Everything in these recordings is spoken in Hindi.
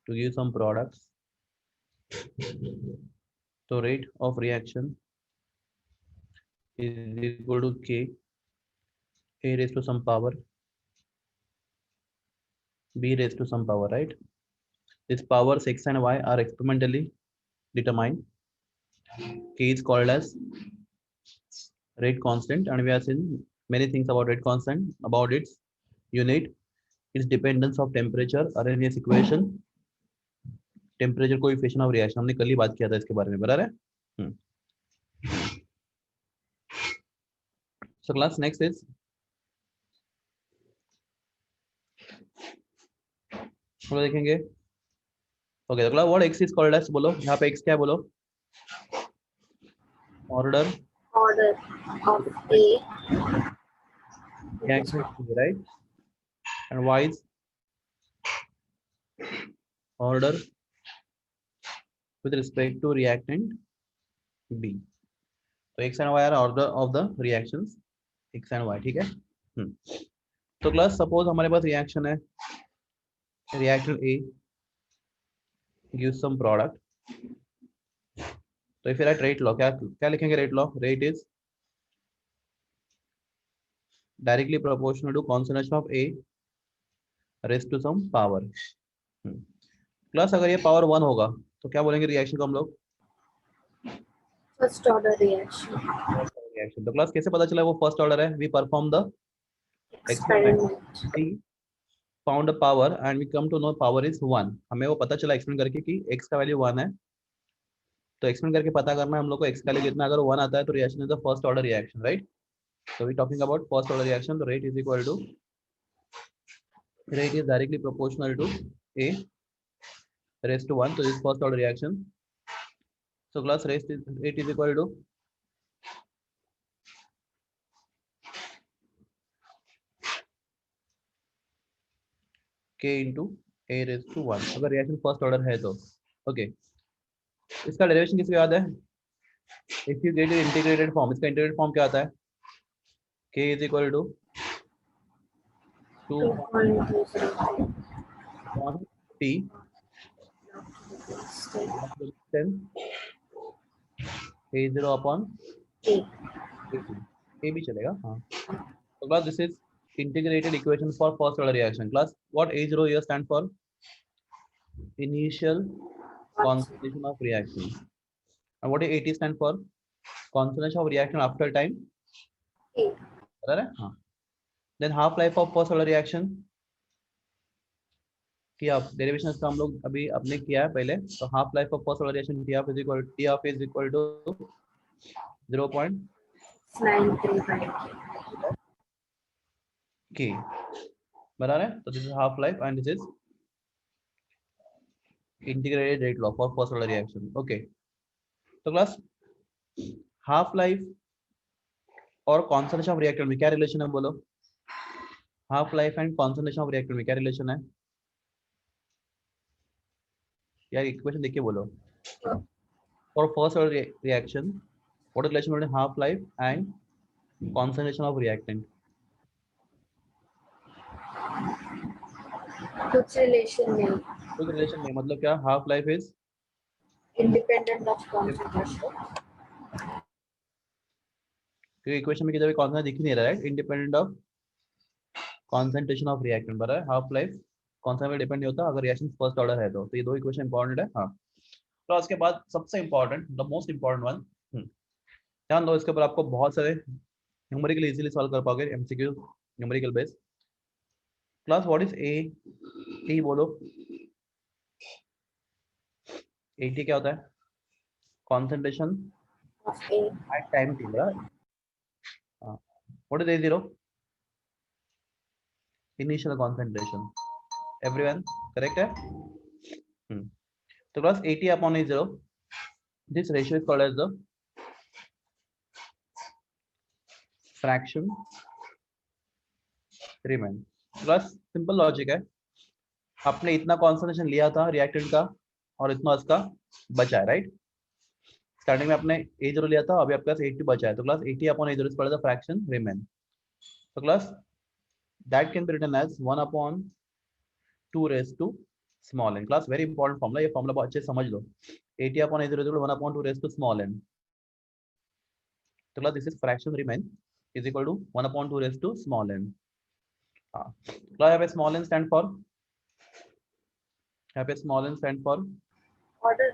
to give some products. So rate of reaction is equal to K, A raised to some power, B raised to some power, right? Its powers X and Y are experimentally determined. K is called as rate constant, and we have seen many things about rate constant, about its unit, its dependence of temperature, Arrhenius equation, temperature coefficient of reaction, हमने कल ही बात किया था इसके बारे में, बराबर है। सो क्लास नेक्स्ट इज हम देखेंगे। ओके, तो what X is called as, बोलो यहाँ पे एक्स क्या है, बोलो order of A reaction, right? And y is order with respect to reactant B. तो x and y are order of the reactions x and y, ठीक है। तो क्लास सपोज हमारे पास रिएक्शन है, reaction A gives some product, तो फिर रेट लॉ क्या क्या लिखेंगे, rate law, rate is directly proportional to concentration of A raised to some power. Plus अगर ये पावर 1 होगा तो क्या बोलेंगे रिएक्शन को हम लोग, फर्स्ट ऑर्डर रिएक्शन। तो क्लास कैसे पता चला वो फर्स्ट ऑर्डर है, we perform the experiment, found a power and we come to know power is 1। हमें वो पता चला एक्सपेरिमेंट करके कि x का वैल्यू 1 है, तो एक्सपेरिमेंट करके पता करना है हम लोग को x का वैल्यू कितना, अगर 1 आता है तो reaction is the first order reaction, right. So we talking about first order reaction. The rate is equal to, rate is directly proportional to A raised to 1. So this first order reaction. So class rate is equal to K into A raised to 1. अगर reaction first order है तो okay. इसका derivation किसको याद है, if you get an integrated form, इसका integrated form क्या आता है, K is equal to 2 T A0 upon A भी चलेगा, हाँ। So class this is integrated equation for first order reaction. Class what A0 here stand for, initial concentration of reaction, and what AT stand for, concentration of reaction after time, बराबर है, हाँ। Then half life of first order reaction कि आप डेरिवेशन का हम लोग अभी आपने किया है पहले, तो half life of first order reaction T of is equal to 0.935 K, बराबर है। तो this is half life and this is integrated rate law for first order reaction, okay. तो क्लास हाफ लाइफ और कॉन्सन्ट्रेशन ऑफ रिएक्टेंट में क्या रिलेशन है, बोलो, half life and concentration of reactant में क्या रिलेशन है यार, इक्वेशन देखिए बोलो, for first order reaction what is relation between half life and concentration of reactant, कुछ रिलेशन नहीं, मतलब क्या, half life is independent of concentration, क्योंकि इक्वेशन में किधर भी कॉन्सेंट्रेशन दिख ही नहीं रहा है, independent of concentration of reactant, बराबर है। हाफ लाइफ कॉन्सेंट्रेशन पे डिपेंड नहीं होता अगर रिएक्शन फर्स्ट ऑर्डर है तो ये दो इक्वेशन इंपॉर्टेंट है, हाँ। तो उसके बाद सबसे important, the most important one, ध्यान दो, इसके ऊपर आपको बहुत सारे न्यूमेरिकल इजीली सॉल्व कर पाओगे, MCQ numerical base. Class what is A T, बोलो ए टी क्या होता है, concentration at time t, right? What is A0? Initial concentration. Everyone correct है? So class 80 upon A0. This ratio is called as the fraction remain. Class simple logic है, आपने इतना concentration लिया था reactant का और इतना इसका बचा है, right? स्टार्टिंग में आपने A0 लिया था, अभी आपके पास 80 बचा है, तो class 80 upon A0 is called as the fraction remain. So class that can be written as 1 upon 2 raised to small एन। क्लास वेरी इंपॉर्टेंट फॉर्मूला, ये फॉर्मूला बहुत अच्छे से समझ लो। 80 upon a0 is 1/2 raise to small n। तो class this is fraction remain is equal to 1/2 raise to small n। हाँ क्लास यहाँ पे स्मॉल n स्टैंड फॉर, यहाँ पे small n stand for Order.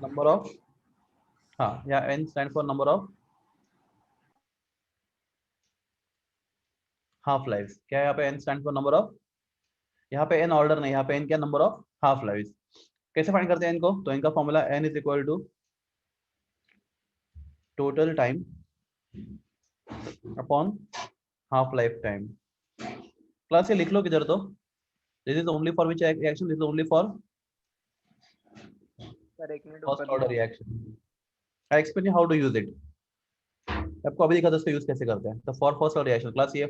Number of, हाँ या n stand for number of half life. क्या है यहाँ पे n stand for number of, यहाँ पे n ऑर्डर नहीं, यहाँ पे n क्या नंबर ऑफ हाफ लाइफ। कैसे फाइंड करते हैं इनको, तो इनका formula n is equal to total time upon half life time. Class ये लिख लो किधर, तो this is only for which reaction, this is only for sir एक मिनट फर्स्ट ऊपर order reaction. I explain you how to use it, आपको अभी दिखा था इसका यूज कैसे करते हैं। तो for first order reaction class ये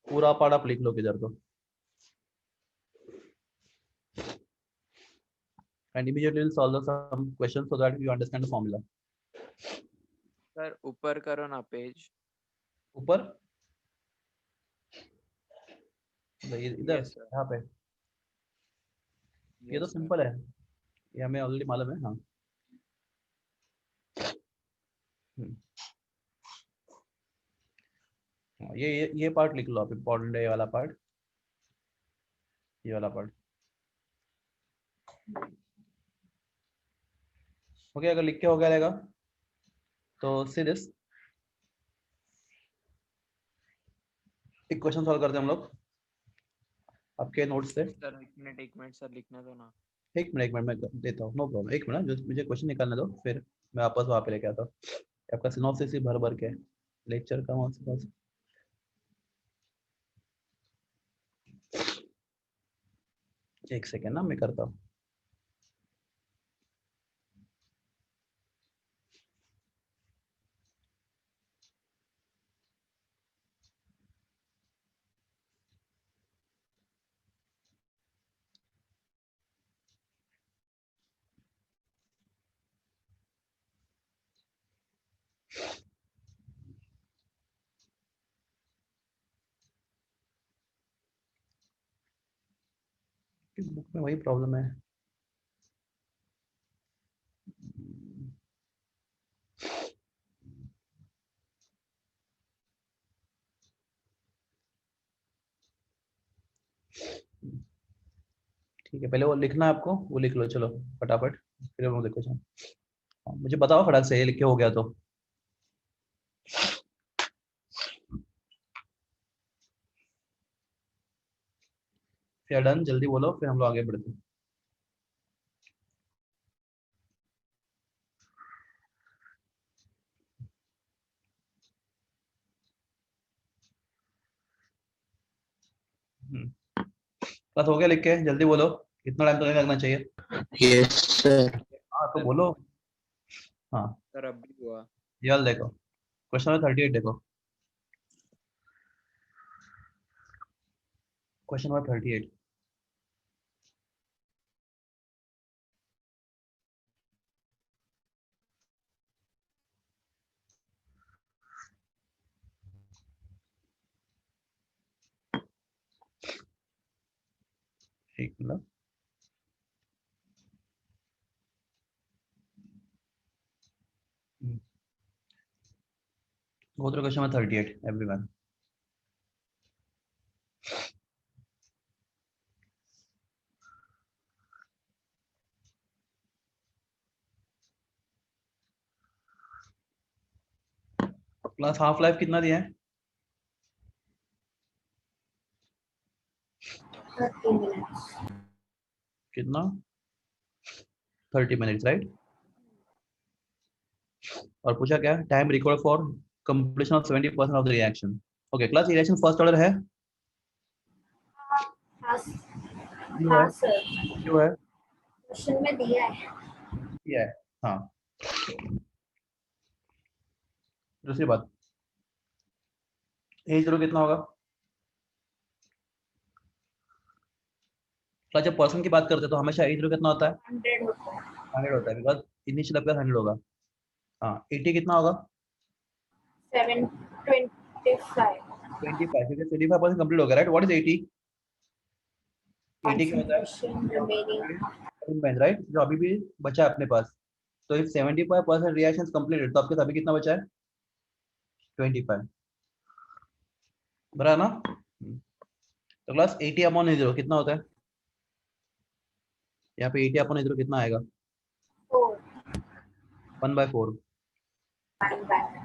पूरा पार्ट आप लिख लो किधर, तो and immediately we'll solve the some questions so that you understand the formula. Sir ऊपर करो ना पेज। ऊपर इधर Yes, sir. यहाँ पे, ये तो Yes, sir. सिंपल है, ये हमें ऑलरेडी मालूम है। हाँ ये पार्ट लिख लो आप, इम्पोर्टेंट है ये वाला पार्ट, ये वाला पार्ट। ओके अगर लिख के हो गया रहेगा तो सीरियस एक क्वेश्चन सॉल्व करते हैं हम लोग आपके नोट्स से। सर एक मिनट सर लिखने दो ना। एक मिनट मैं देता हूँ, नो प्रॉब्लम। एक मिनट जो मुझे क्वेश्चन निकालने दो, फिर मैं वापस वहाँ पे लेके आता हूँ। आपका सिनॉप्सिस ही भर भर के लेक्चर का वहाँ से पास। एक सेकेंड ना मैं करता हूँ। बुक में वही प्रॉब्लम है। ठीक है पहले वो लिखना है आपको, वो लिख लो चलो फटाफट, फिर हम देखो। मुझे बताओ फटाक से ये लिख के हो गया तो। फिर डन जल्दी बोलो, फिर हम लोग आगे बढ़ते हैं। बस हो गया लिख के, जल्दी बोलो, इतना टाइम तो नहीं लगना चाहिए। Yes sir. हाँ तो बोलो। हाँ सर अब भी हुआ। ये वाला देखो, क्वेश्चन नंबर 38 देखो, क्वेश्चन नंबर 38। एक minute, go through question number 38 everyone. Class half life कितना दिया है? 30 minutes. कितना? 30 मिनट्स राइट। और पूछा क्या, time required for completion of 70% of the reaction. Okay class reaction first order है? हाँ सर, क्यों है? क्वेश्चन में दिया है। दिया है हाँ। दूसरी बात, एज रो कितना होगा? क्लास जब पर्सन की बात करते हैं तो हमेशा एज रो कितना होता है? 100 होता है। 100 होता है, बिकॉज इनिशियल आपका 100 होगा। हाँ 80 कितना होगा? 725. 25 क्योंकि 25% कंप्लीट हो गया राइट। What is 80? 80 क्या होता है? Concentration remaining. राइट, जो अभी भी बचा है अपने पास। तो इफ 75% रिएक्शंस कंप्लीटेड, तो आपके अभी कितना बचा है? 25, बराबर ना? तो क्लास 80 अपॉन 0 कितना होता है? यहाँ पे 80 अपॉन 0 कितना आएगा? 4. 1/4। 1/4.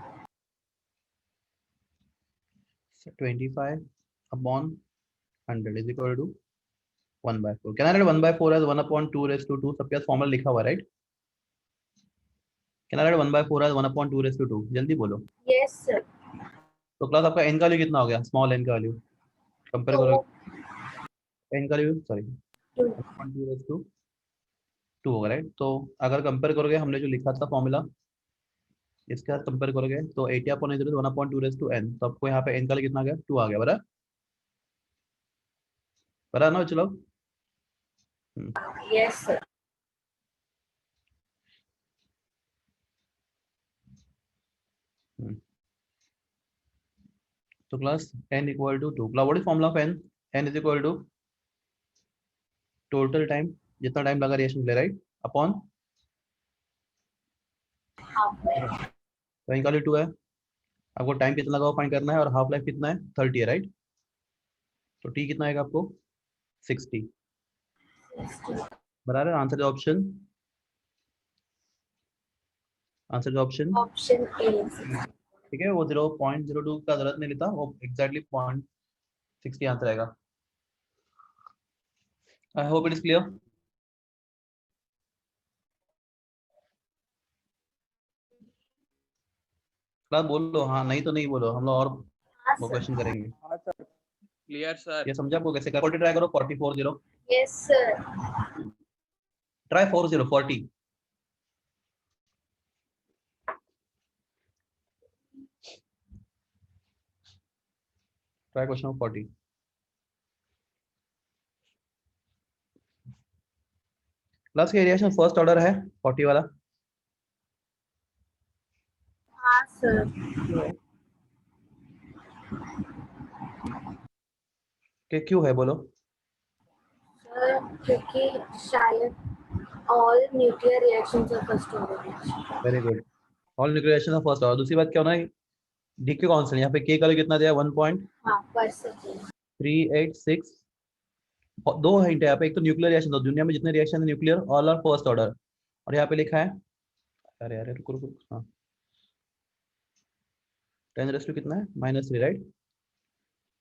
25 upon 100 is equal to 1/4. Can I write 1/4 as 1 upon 2 raised to 2? सबके पास फॉर्मूला लिखा हुआ है, right? Can I write 1/4 as 1 upon 2 raised to 2? जल्दी बोलो। Yes, sir. तो क्लास आपका n का वैल्यू कितना हो गया? स्मॉल n का वैल्यू कंपेयर करो। 2. n का value sorry 2. 1 upon 2 raised to 2 होगा, राइट? तो अगर कंपेयर करोगे हमने जो लिखा था फॉर्मूला, इसके साथ कंपेयर करोगे तो 80 upon 0 1 upon 2 raised to n, तो आपको यहाँ पे n का वैल्यू कितना आ गया? 2 आ गया, बराबर? बराबर ना? चलो Yes, sir. तो class n equal to 2। What is formula of n? n is equal to total time, जितना टाइम लगा रिएक्शन के लिए, राइट, अपॉन Half life. तो n का वैल्यू 2 है, आपको टाइम कितना लगा वो फाइंड करना है, और हाफ लाइफ कितना है? 30 है, राइट? तो t कितना आएगा आपको? 60, 60. बराबर। Answer the option, answer the option. Option A. ठीक है, वो 0.02 का जरूरत नहीं लेता, वो एग्जैक्टली 0.60 आंसर आएगा। I hope it is clear. Class बोलो हाँ, नहीं तो नहीं बोलो, हम लोग और हाँ, वो sir. क्वेश्चन करेंगे। हाँ सर, क्लियर सर। ये समझा आपको कैसे? 40 ट्राई करो, 40 Yes, sir. Try 40 try question of 40। Class के रिएक्शन फर्स्ट ऑर्डर है 40 वाला, हाँ, sir. कि क्यों है बोलो? Sir, क्योंकि शायद all nuclear reactions are first order. Very good, all nuclear reaction of first order. दूसरी बात क्या होना है? डी के कांस्टेंट, यहाँ पे के का कितना दिया? 1.386। हाँ, दो हिंट है यहाँ पे, एक तो न्यूक्लियर रिएक्शन, तो दुनिया में जितने रिएक्शन है nuclear all are first order, और यहाँ पे लिखा है, अरे अरे रुको रुको, हाँ 10⁻⁻⁻, कितना है? -3, राइट,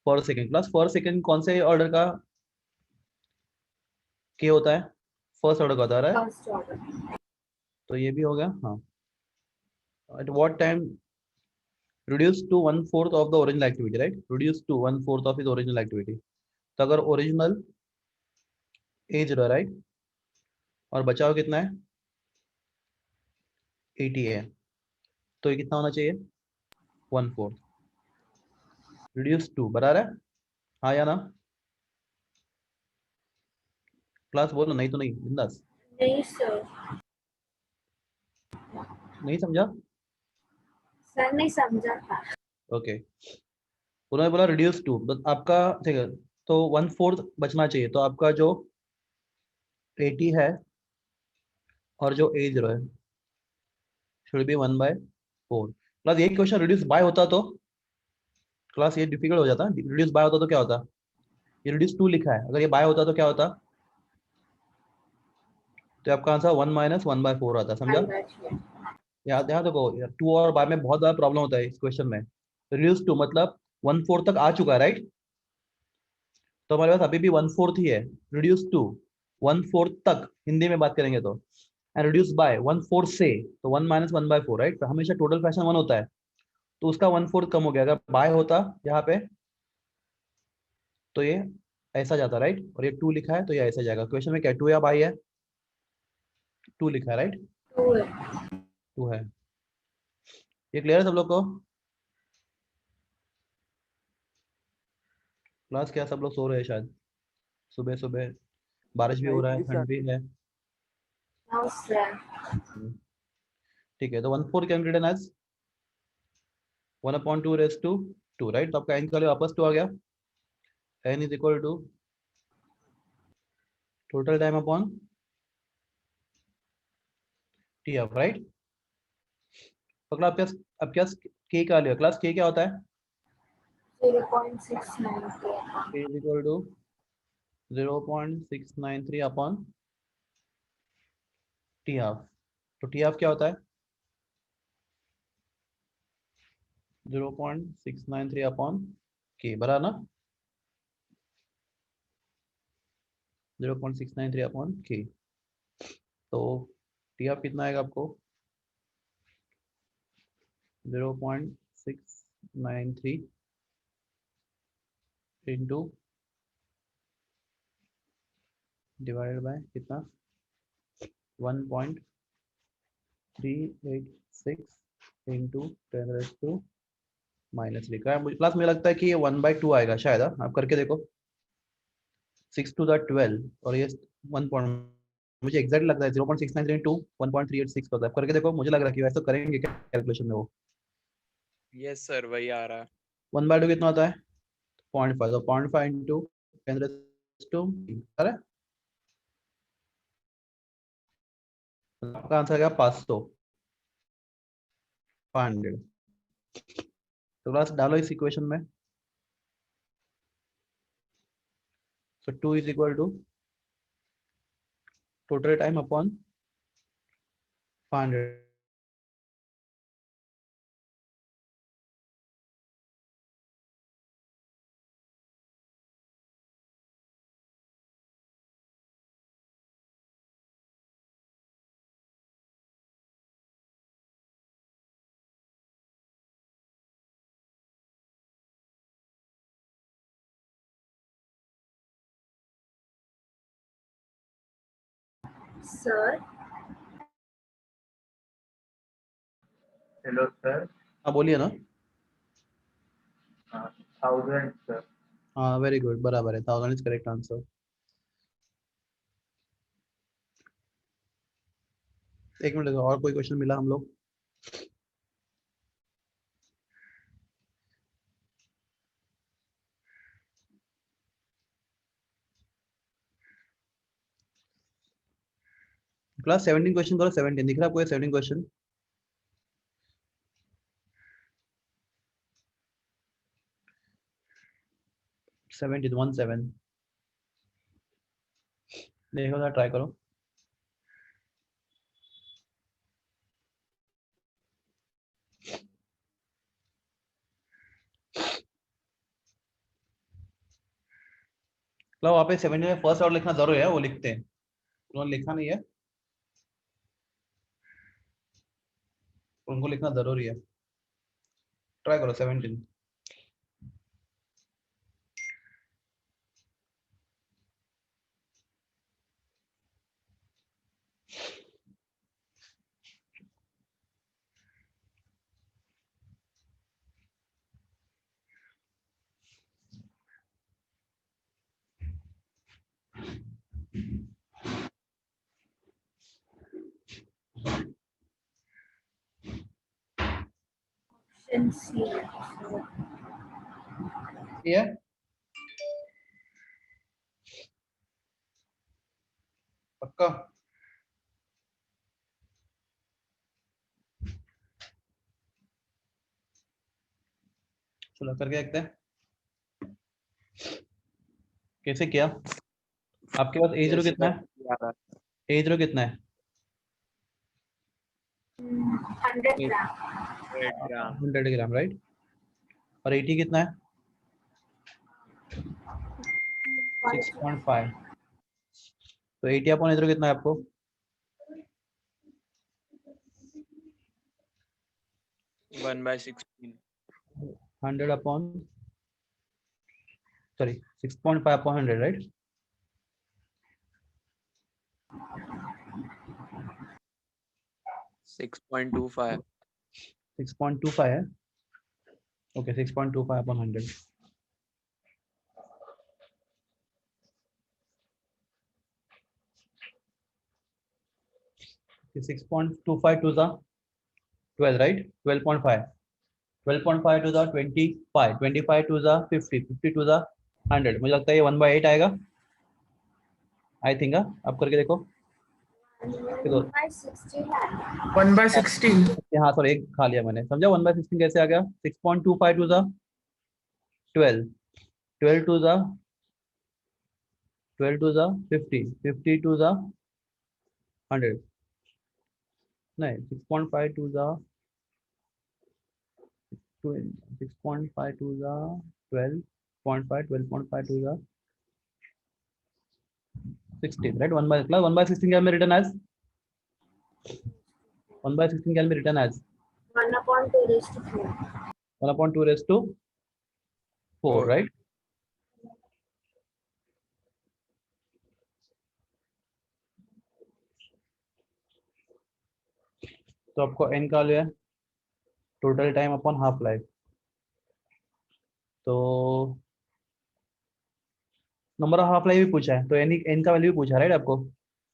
पर सेकेंड। प्लस पर सेकेंड कौन से ऑर्डर का के होता है? फर्स्ट ऑर्डर का होता है, first order. तो ये भी हो गया। हाँ, at what time reduced to 1/4 of the original activity, right? Reduced to 1/4 of his original activity. तो अगर ओरिजिनल एज रहा, राइट, और बचाव कितना है? 80 है, तो ये कितना होना चाहिए? 1/4 रिड्यूस टू, बराबर है? हाँ या ना? क्लास बोलो, नहीं तो नहीं, बिंदास। नहीं, sir. नहीं समझा? सर नहीं समझा था. ओके, उन्होंने बोला रिड्यूस टू, बस आपका ठीक है, तो 1/4 बचना चाहिए, तो आपका जो 80 है और जो एज है शुड बी 1/4। क्लास ये क्वेश्चन रिड्यूस बाय होता तो क्लास ये डिफिकल्ट हो जाता, रिड्यूस बाय होता तो क्या होता? ये रिड्यूस टू लिखा है, अगर ये बाय होता तो क्या होता? तो आपका आंसर 1 - 1/4 आता, समझा? यहाँ देखो, 2 और बाय में बहुत बड़ा प्रॉब्लम होता है इस क्वेश्चन में। रिड्यूस टू मतलब 1/4 तक आ चुका है, राइट? तो हमारे पास अभी भी 1/4 ही है। रिड्यूस टू 1/4 तक, हिंदी में बात करेंगे तो, एंड रिड्यूस बाय 1/4 से, तो 1 - 1/4, राइट? तो हमेशा टोटल फ्रैक्शन 1 होता है, तो उसका 1/4 कम हो गया। अगर बाय होता यहाँ पे तो ये ऐसा जाता, राइट? और ये 2 लिखा है तो ये ऐसा जाएगा। क्वेश्चन में क्या 2 या बाय है? 2 लिखा है, राइट? 2 है। ये क्लियर है सब लोग को? क्लास क्या सब लोग सो रहे हैं शायद, सुबह सुबह बारिश भी हो रहा है, ठंड भी है। ठीक है, तो 1/4 can written as 1/2 raise to 2, right? तो आपका n का वापस 2 आ गया। n is equal to total time upon T half, right. तो क्लास अब क्या के का लिया, क्लास के क्या होता है? 0.693 k is equal to 0.693 upon t half. तो टी हाफ क्या होता है? 0.693 अपॉन के, बराबर ना? 0.693 अपॉन के। तो टी हाफ कितना आएगा आपको? 0.693 इंटू डिवाइडेड बाय कितना? 1.386 इंटू 10⁻³ का है। क्लास मुझे लगता है कि ये 1/2 आएगा शायद। आप करके देखो। 6 to the 12 और ये 1 पॉइंट, मुझे एग्जैक्ट लग रहा है 0.693 इंटू 1.386 होता है। करके देखो, मुझे लग रहा है कि वैसे करेंगे क्या कैलकुलेशन में वो। यस सर, वही आ रहा है। 1/2 कितना होता है? 0.5। तो 0.5 इंटू 10⁻², अरे आपका आंसर आएगा 500। तो क्लास डालो इस इक्वेशन में। So 2 is equal to total time upon 500. Sir, hello sir. हाँ बोलिए ना। 1000 सर। हाँ वेरी गुड, बराबर है। 1000 इज करेक्ट आंसर। एक मिनट देखो, और कोई क्वेश्चन मिला हम लोग? क्लास 17 क्वेश्चन करो। 17 दिख रहा है आपको? 17 क्वेश्चन। सेवेंटी 17 देखो जरा, ट्राई करो। मतलब वहाँ पे 17 में फर्स्ट आवर लिखना जरूरी है, वो लिखते हैं। उन्होंने लिखा नहीं है, उनको लिखना जरूरी है। ट्राई करो 17। option C. Sir. ये है पक्का? चलो करके देखते हैं कैसे किया। आपके पास एज रो Yes, कितना sir, है? वही आ रहा एज रो कितना है? 100 gram. है। 100 ग्राम। 100 ग्राम, राइट। और 80 कितना है? 6.5। तो 80 अपॉन एज रो कितना है आपको? 1/16। 100 अपॉन, सॉरी 6.5 अपॉन 100, राइट। 6.25। 6.25 है। Okay 6.25 upon 100। 6.25 to the 12, right? 12.5, 12.5 to the 25, 25 to the 50, 50 to the 100। मुझे लगता है ये 1/8 आएगा। आई थिंक आप करके देखो। 1/16 है। 1/16 हाँ सॉरी, एक खा लिया मैंने, समझा। 1/16 कैसे आ गया? 6.25 to the 12, 12 to the 12 to the 50, 50 to the 100, नहीं 6.5 to the 6.5 to the 12.5, 12.5 to the 16, right? 1/16 can be written as 1/16 can be written as 1/2 raised to 4. 1/2 raised to 4, right? तो आपको n का लिया total time upon half life, तो नंबर ऑफ हाफ लाइफ भी पूछा है, तो n का वैल्यू भी पूछा है, राइट? आपको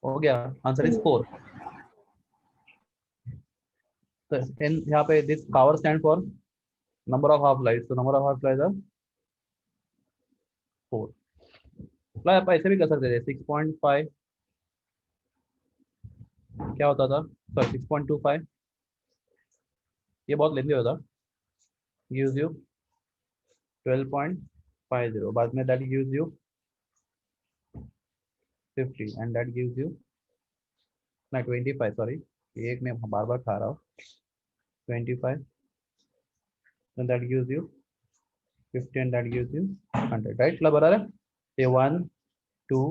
हो गया, आंसर इज 4। तो n यहाँ पे this power stand for number of half life, तो नंबर ऑफ हाफ लाइफ 4। मतलब आप ऐसे भी कर सकते थे, 6.5 क्या होता था, सॉरी 6.25, ये बहुत लेंदी होता, gives you 12.50, बाद में that gives you 50 and that gives you ना 25, सॉरी एक में बार बार खा रहा हूँ, 25 and that gives you 50 and that gives you 100, right? मतलब बराबर है, ये 1 2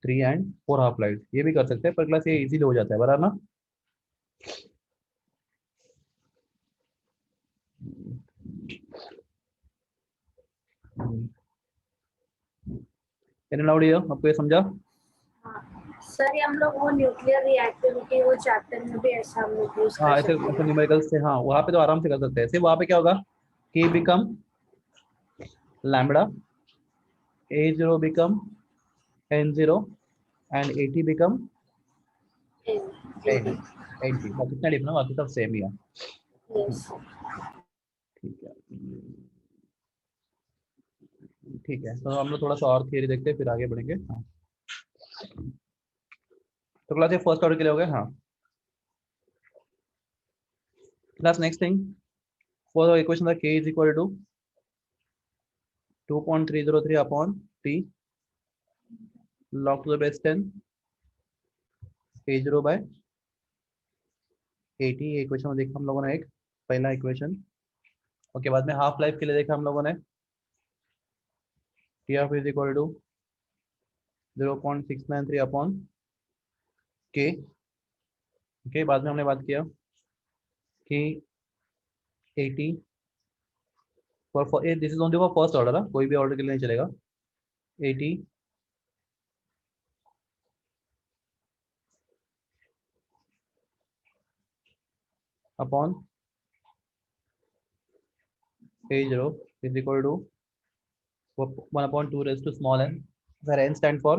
3 एंड 4 हाफ लाइफ, ये भी कर सकते हैं, पर क्लास ये इजीली हो जाता है, बराबर ना? आपको ये समझा? सर ये हम लोग वो न्यूक्लियर रिएक्टिविटी वो चैप्टर में भी ऐसा हम लोग यूज हाँ कर ऐसे सकते ऐसे हैं। न्यूमेरिकल्स से, हाँ वहाँ पे तो आराम से कर सकते हैं। सिर्फ वहाँ पे क्या होगा, k become lambda, a0 become n0 and at become n, बाकी इतना डिफरेंट, बाकी सब सेम ही है, यस ठीक है। ठीक है, तो हम लोग थोड़ा सा और थियरी देखते हैं, फिर आगे बढ़ेंगे। हाँ तो क्लास ये फर्स्ट ऑर्डर के लिए हो गए। हाँ class next thing, for equation the k is equal to 2.303 upon t log to the base 10 a0 by 80, ये इक्वेशन में देखा हम लोगों ने, एक पहला इक्वेशन। ओके, बाद में हाफ लाइफ के लिए देखा हम लोगों ने, T of is equal to 0.693 upon K. Okay, बाद में हमने बात किया कि 80 for this is only for first order, कोई भी ऑर्डर के लिए नहीं चलेगा। 80 upon a0 is equal to 1/2 raised to small n, where n stand for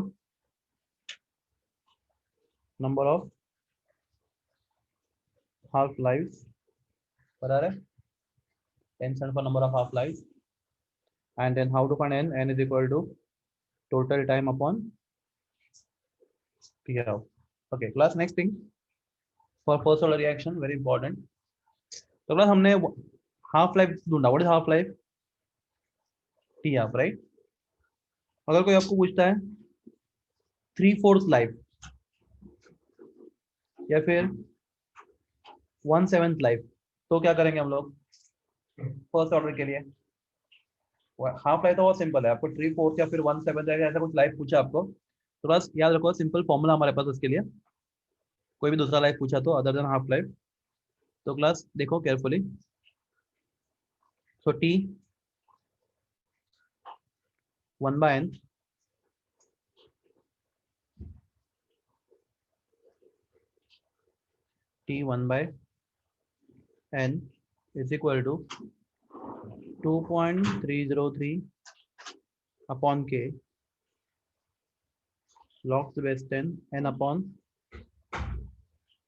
number of half lives, बराबर है, n stand for number of half lives, and then how to find n? N is equal to total time upon p of. Okay, class next thing for first order reaction, very important. तो क्लास हमने हाफ लाइफ ढूंढा, what is half life? T half, right? अगर कोई आपको पूछता है 3/4 लाइफ या फिर 1/7 लाइफ, तो क्या करेंगे हम लोग फर्स्ट ऑर्डर के लिए? हाफ लाइफ तो बहुत सिंपल है, आपको 3/4 या फिर 1/7 ऐसा कुछ लाइफ पूछा आपको, तो बस याद रखो सिंपल फॉर्मूला हमारे पास उसके लिए, कोई भी दूसरा लाइफ पूछा तो अदर देन हाफ लाइफ। तो क्लास देखो carefully, so T 1/n t 1/n is equal to 2.303 upon k log to the base 10 n upon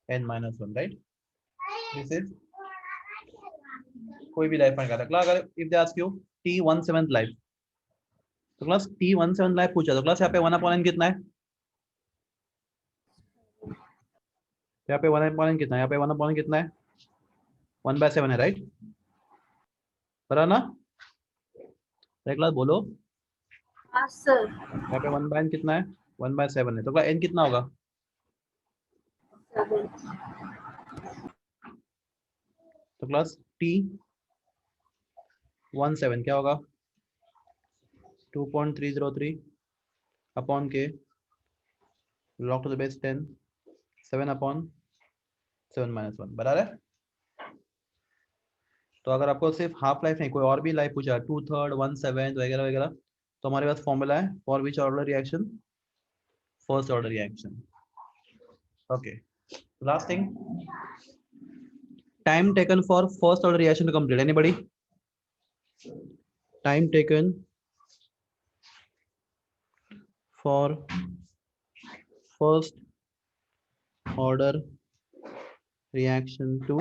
n minus 1, right? This is कोई भी लाइफ फाइंड करता है क्लास। अगर if they ask you t 1/7 life, तो क्लास t 1/7 लाइफ पूछा, तो क्लास यहाँ पे 1/n कितना है? यहाँ पे 1/n कितना है, यहाँ पे 1/n कितना है, 1/7 है, राइट, बराबर ना, एक क्लास बोलो, हाँ सर। यहाँ पे 1/n कितना है, 1/7 है, तो क्या n कितना होगा, 7। तो क्लास t 17 क्या होगा, 2.303 अपॉन के log to the base 10 7/7 - 1 बराबर है। तो अगर आपको सिर्फ हाफ लाइफ नहीं कोई और भी लाइफ पूछा 2/3 1/7 वगैरह वगैरह, तो हमारे पास फॉर्मूला है for which order reaction, first order reaction. Okay, last thing, time taken for first order reaction to complete, anybody, time taken for first order reaction to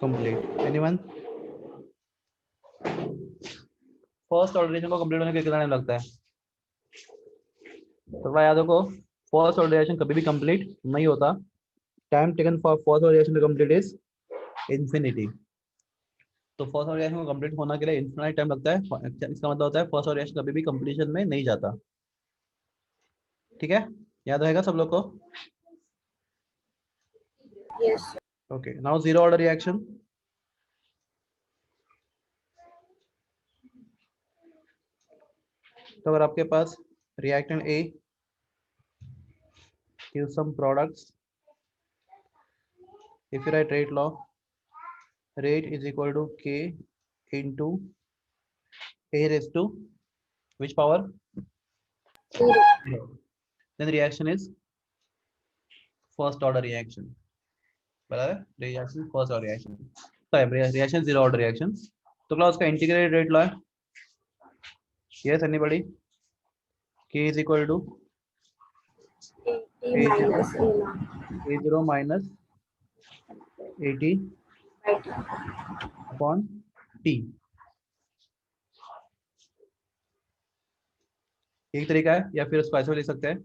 complete, anyone, first order reaction को कंप्लीट होने के कितना टाइम लगता है, तो भाई याद रखो फर्स्ट ऑर्डर रिएक्शन कभी भी कंप्लीट नहीं होता, time taken for first order reaction to complete is infinity. तो फर्स्ट ऑर्डर रिएक्शन को कंप्लीट होने के लिए इन्फिनिट टाइम लगता है, इसका मतलब होता है फर्स्ट ऑर्डर रिएक्शन कभी भी कंप्लीशन में नहीं जाता, ठीक है, याद रहेगा सब लोग को। Yes. Okay, now zero order reaction, तो अगर आपके पास reactant A gives some products, if you write rate law, rate is equal to K into A raised to which power, 0, then reaction is first order reaction, बराबर, reaction first order reaction, sorry reaction zero order reaction, तो क्लास उसका इंटीग्रेटेड रेट लॉ है, yes anybody, K is equal to A minus A naught A0 minus AT by T. upon T, एक तरीका है, या फिर उसको ऐसे भी लिख सकते हैं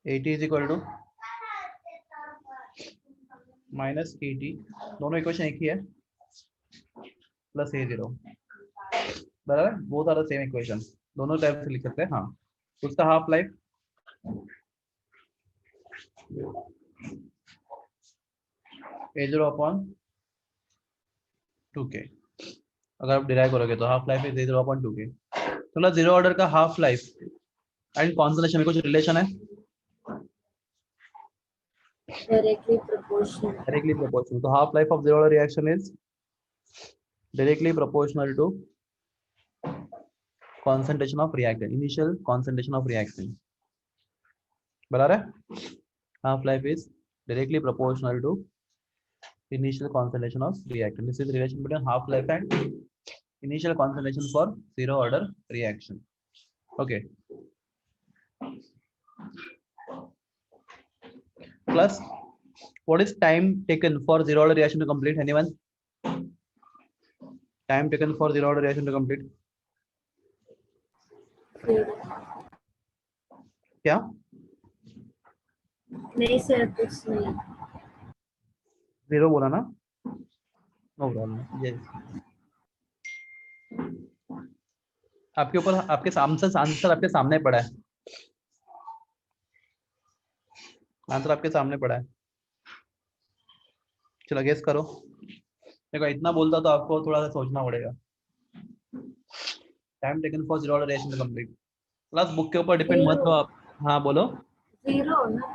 AT is equal to minus AT, दोनों इक्वेशन एक ही है, प्लस A0, बराबर, both are the same equation, दोनों टाइप से लिख सकते हैं। हाँ, उसका half life A0 upon 2K, अगर आप डिराइव करोगे तो half life is A0 upon 2K, तो जीरो ऑर्डर का हाफ लाइफ एंड कॉन्सलेशन में कुछ रिलेशन है, Directly proportional. डायरेक्टली प्रोपोर्शनल, तो half life of zero order reaction is directly proportional to concentration of reactant, initial concentration of reactant, बराबर है, half life is directly proportional to initial concentration of reactant, this is the relation between half life and initial concentration for zero order reaction. Okay, plus what is time taken for zero order reaction to complete, anyone, time taken for zero order reaction to complete, क्या, नहीं सर कुछ नहीं। जीरो बोला ना, नो प्रॉब्लम, यस, आपके ऊपर आपके आंसर आपके सामने पड़ा है, आंसर आपके सामने पड़ा है, चलो गेस करो, देखो इतना बोलता तो आपको थोड़ा सा सोचना पड़ेगा, time taken for zero order reaction to complete, plus book के ऊपर डिपेंड मत हो आप, हाँ बोलो, 0 ना,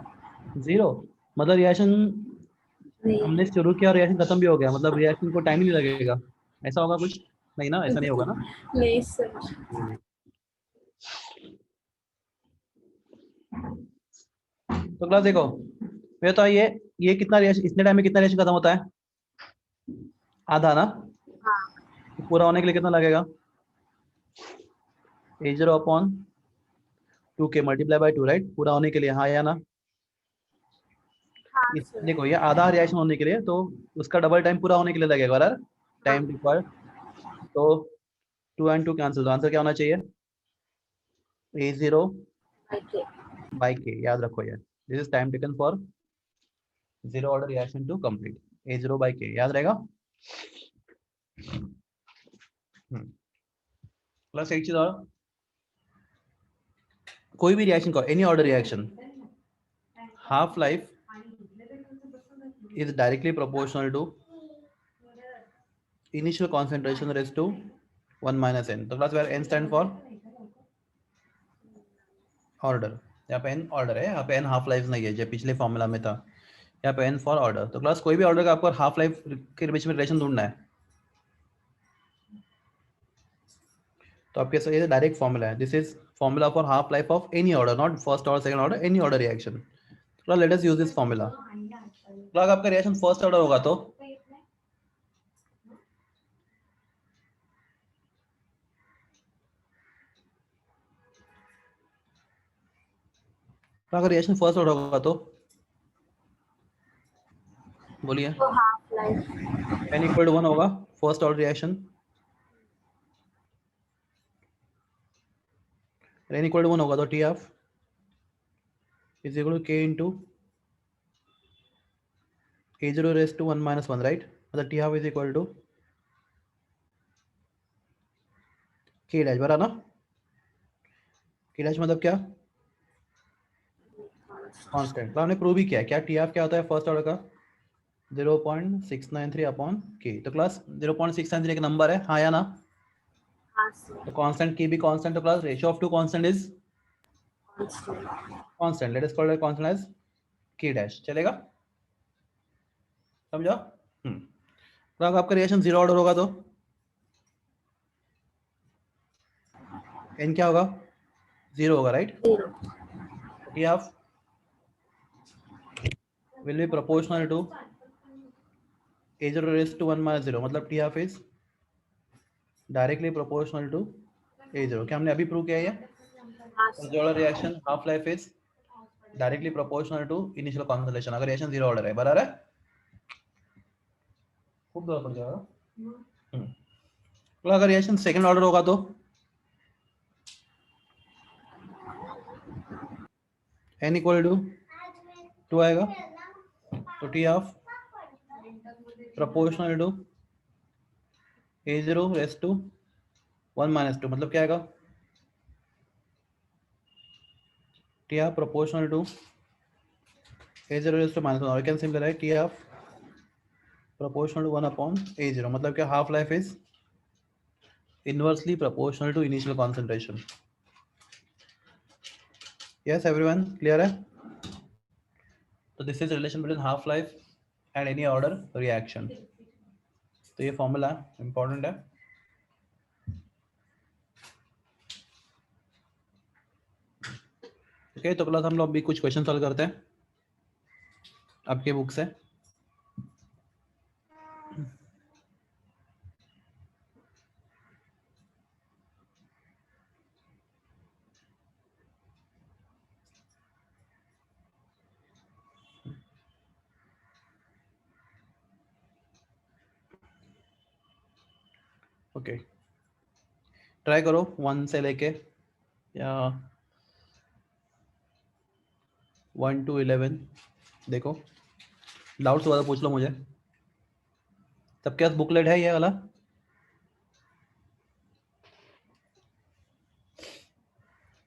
0 मतलब रिएक्शन नहीं हमने शुरू किया और रिएक्शन खत्म भी हो गया, मतलब रिएक्शन को टाइम नहीं लगेगा, ऐसा होगा कुछ, नहीं ना, ऐसा नहीं होगा ना, नहीं सर। तो क्लास देखो ये तो ये कितना रिएक्शन, इतने टाइम में कितना रिएक्शन खत्म होता है, आधा ना, हाँ पूरा होने के लिए कितना लगेगा, A0 upon 2K multiply by 2, right, पूरा होने के लिए, हाँ या ना, हाँ सर। देखो ये आधा रिएक्शन होने के लिए तो उसका डबल टाइम पूरा होने के लिए लगेगा, बराबर, टाइम रिक्वायर्ड, तो 2 and 2 कैंसिल, तो आंसर क्या होना चाहिए, A0 Okay. by k, याद रखो ये. This is time taken for zero order reaction to complete. A0 by k, याद रहेगा. प्लस एक चीज और, कोई भी रिएक्शन को, any order reaction, half life is directly proportional to initial concentration raised to 1 minus n. तो class where n stand for order. यहाँ पे n ऑर्डर है, यहाँ पे n हाफ लाइफ नहीं है जो पिछले फॉर्मूला में था. यहाँ पे n फॉर ऑर्डर. तो क्लास कोई भी ऑर्डर का आपको हाफ लाइफ के बीच में रिलेशन ढूंढना है. तो आपके ये डायरेक्ट फॉर्मूला है. This is formula for half life of any order, not first order second order, any order reaction. तो let us use this formula. तो अगर आपका रिएक्शन फर्स्ट ऑर्डर होगा तो अगर रिएक्शन फर्स्ट ऑर्डर होगा तो बोलिए. तो half life n equal to 1 होगा first order reaction. n equal to 1 होगा तो t of is equal to k into a0 raise to 1 minus 1, right. मतलब T of is equal to k dash बरा ना. k डैश मतलब क्या, कांस्टेंट. तो हमने प्रूव भी किया. क्या टी ऑफ क्या होता है फर्स्ट ऑर्डर का, 0.693 अपॉन k. तो क्लास 0.693 एक नंबर है, हाँ या ना. हाँ सर. तो कांस्टेंट k भी कांस्टेंट, तो class ratio of two constant is constant. Let us call it constant as k dash. चलेगा, समझा. तो अगर आपका रिएक्शन जीरो ऑर्डर होगा तो n क्या होगा, जीरो होगा, right. T of will be proportional to a0 raised to 1 minus 0. मतलब T of is directly proportional to a0. क्या हमने अभी प्रूव किया है. ये reaction half life is directly proportional to initial concentration. अगर रिएक्शन जीरो ऑर्डर है, बराबर है. खूब दौड़ पड़ जाएगा. तो अगर रिएक्शन सेकंड ऑर्डर होगा तो n इक्वल टू 2 आएगा. तो t of proportional to a0 raise to 1 minus 2, मतलब क्या आएगा, t of proportional to a0 raise to minus 1, और कैन सिंपल है t of proportional to 1 upon a0. मतलब क्या, half life is inversely proportional to initial concentration. Yes everyone, clear है. तो this is relation between half life and any order reaction. तो ये फॉर्मूला इंपॉर्टेंट है. ओके, तो क्लास हम लोग अभी कुछ क्वेश्चन सॉल्व करते हैं आपके बुक से. ओके, ट्राई करो 1 से लेके या 1 to 11. देखो, डाउट्स वाला पूछ लो मुझे. सबके पास बुकलेट है ये वाला.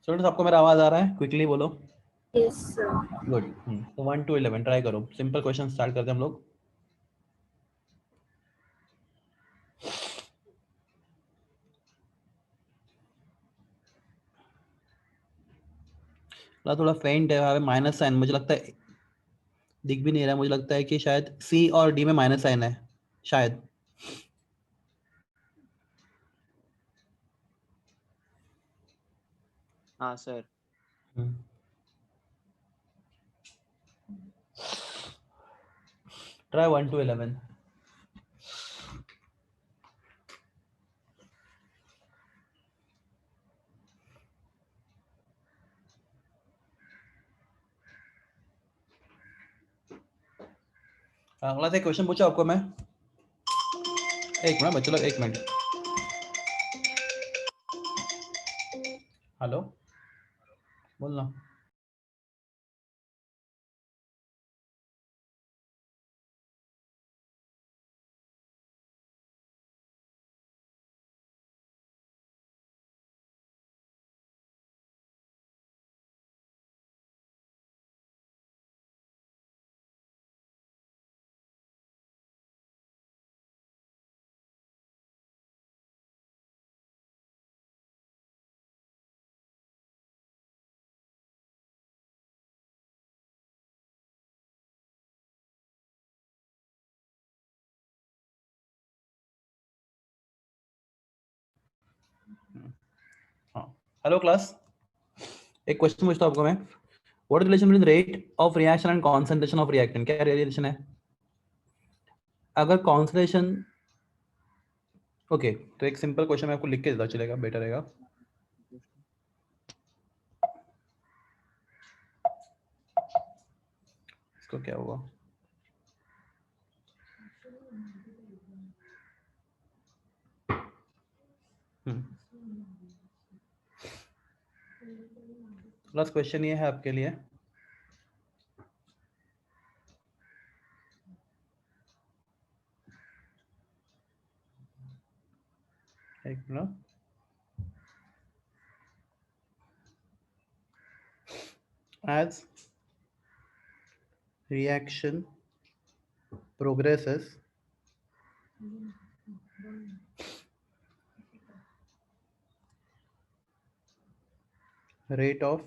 स्टूडेंट्स, आपको मेरा आवाज आ रहा है, क्विकली बोलो. Yes sir. गुड. तो 1 to 11 ट्राई करो. सिंपल क्वेश्चन स्टार्ट करते हैं हम लोग. थोड़ा फेंट है, वहाँ पे माइनस साइन मुझे लगता है दिख भी नहीं रहा. मुझे लगता है कि शायद सी और डी में माइनस साइन है शायद. हाँ सर. Try 1 to 11. अगला से क्वेश्चन पूछा आपको मैं. एक मिनट बच्चों लोग, एक मिनट. हेलो बोलना। हाँ, हेलो क्लास, एक क्वेश्चन पूछता हूँ आपको मैं। What is relation between rate of reaction and concentration of reactant? क्या रिलेशन है? अगर कॉन्सेंट्रेशन, ओके, तो एक सिंपल क्वेश्चन मैं आपको लिख के देता हूँ, चलेगा? बेटर रहेगा। इसको क्या हुआ? प्लस क्वेश्चन ये है आपके लिए, एक minute. As reaction progresses, rate of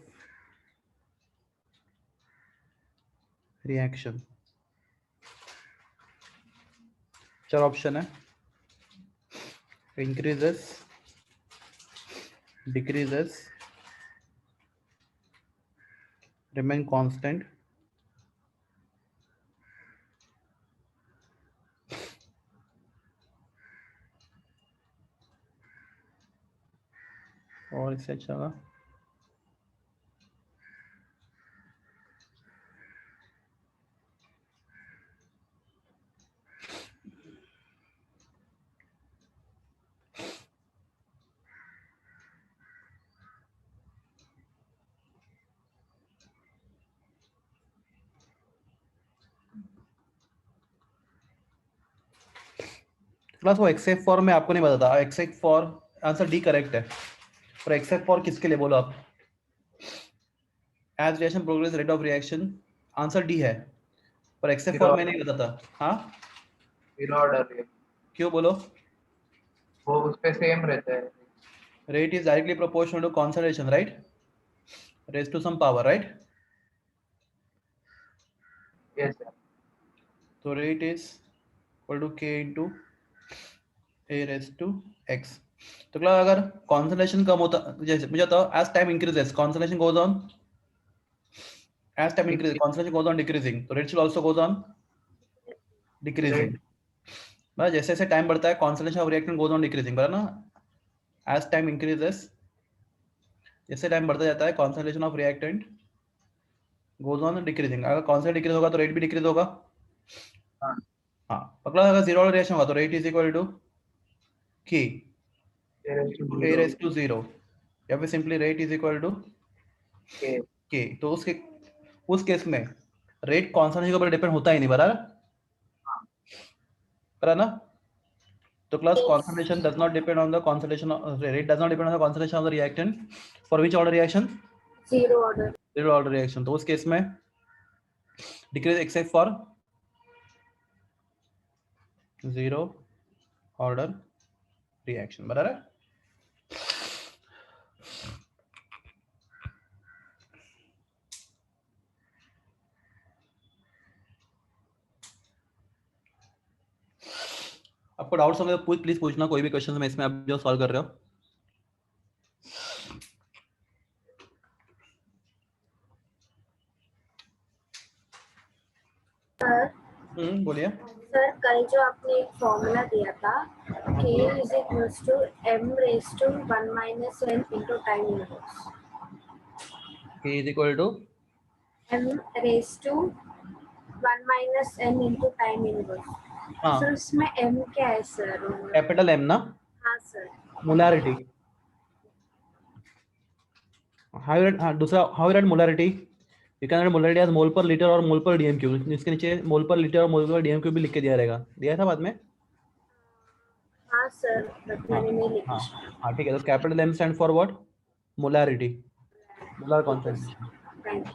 reaction, चार ऑप्शन है, increases, decreases, remain constant, और इससे अच्छा होगा प्लस। वो एक्सेप्ट फॉर में आपको नहीं बताता, except for answer D correct है, पर एक्सेप्ट फॉर किसके लिए बोलो आप? As reaction progress rate of reaction, answer D है, पर एक्सेप्ट फॉर में नहीं बताता। हाँ, जीरो ऑर्डर क्यों बोलो? वो उस पे सेम रहता है। Rate is directly proportional to concentration, right? Raise to some power, right? Yes sir. तो rate is equal to k into a raise to x. तो क्या अगर कॉन्सेंट्रेशन कम होता, जैसे मुझे बताओ, as time increases concentration goes on, as time increase concentration goes on decreasing, तो rate should also goes on decreasing. बस जैसे जैसे टाइम बढ़ता है concentration of reactant goes on decreasing, बराबर ना? एज टाइम इंक्रीजेस, जैसे टाइम बढ़ता जाता है concentration of reactant goes on decreasing. अगर कॉन्सेंट्रेशन डिक्रीज होगा तो रेट भी डिक्रीज होगा। हाँ हाँ, पकड़ा। अगर जीरो रिएक्शन होगा तो रेट इज इक्वल टू के ए रेज टू जीरो, या फिर simply rate is equal to k. तो उस केस में रेट कॉन्सेंट्रेशन के ऊपर डिपेंड होता ही नहीं, बराबर ना? तो class concentration does not depend on the concentration of rate, does not depend on the concentration of the reactant for which order reaction? Zero order. Zero order reaction। तो उस केस में decrease except for zero order reaction, बराबर है? आपको डाउट्स होंगे तो प्लीज पूछना, कोई भी क्वेश्चन में इसमें आप जो सॉल्व कर रहे हो। सर बोलिए। सर कल जो आपने एक फॉर्मूला दिया था k is equals to m raise to 1 minus n into time inverse, k is equal to m raise to 1 minus n into time inverse. हाँ, सर इसमें m क्या है सर? कैपिटल M ना, हाँ सर। मोलारिटी। दूसरा how write molarity, you can write molarity as mole per litre और मोल पर डीएम क्यूब, इसके नीचे मोल पर लीटर और मोल पर डीएम क्यूब भी लिख के दिया रहेगा, दिया था बाद में। हाँ सर, बट मैंने नहीं लिखा। हाँ हाँ ठीक है, तो capital M stand for what, molarity, molar ठीक है concentration. Sir, thank you.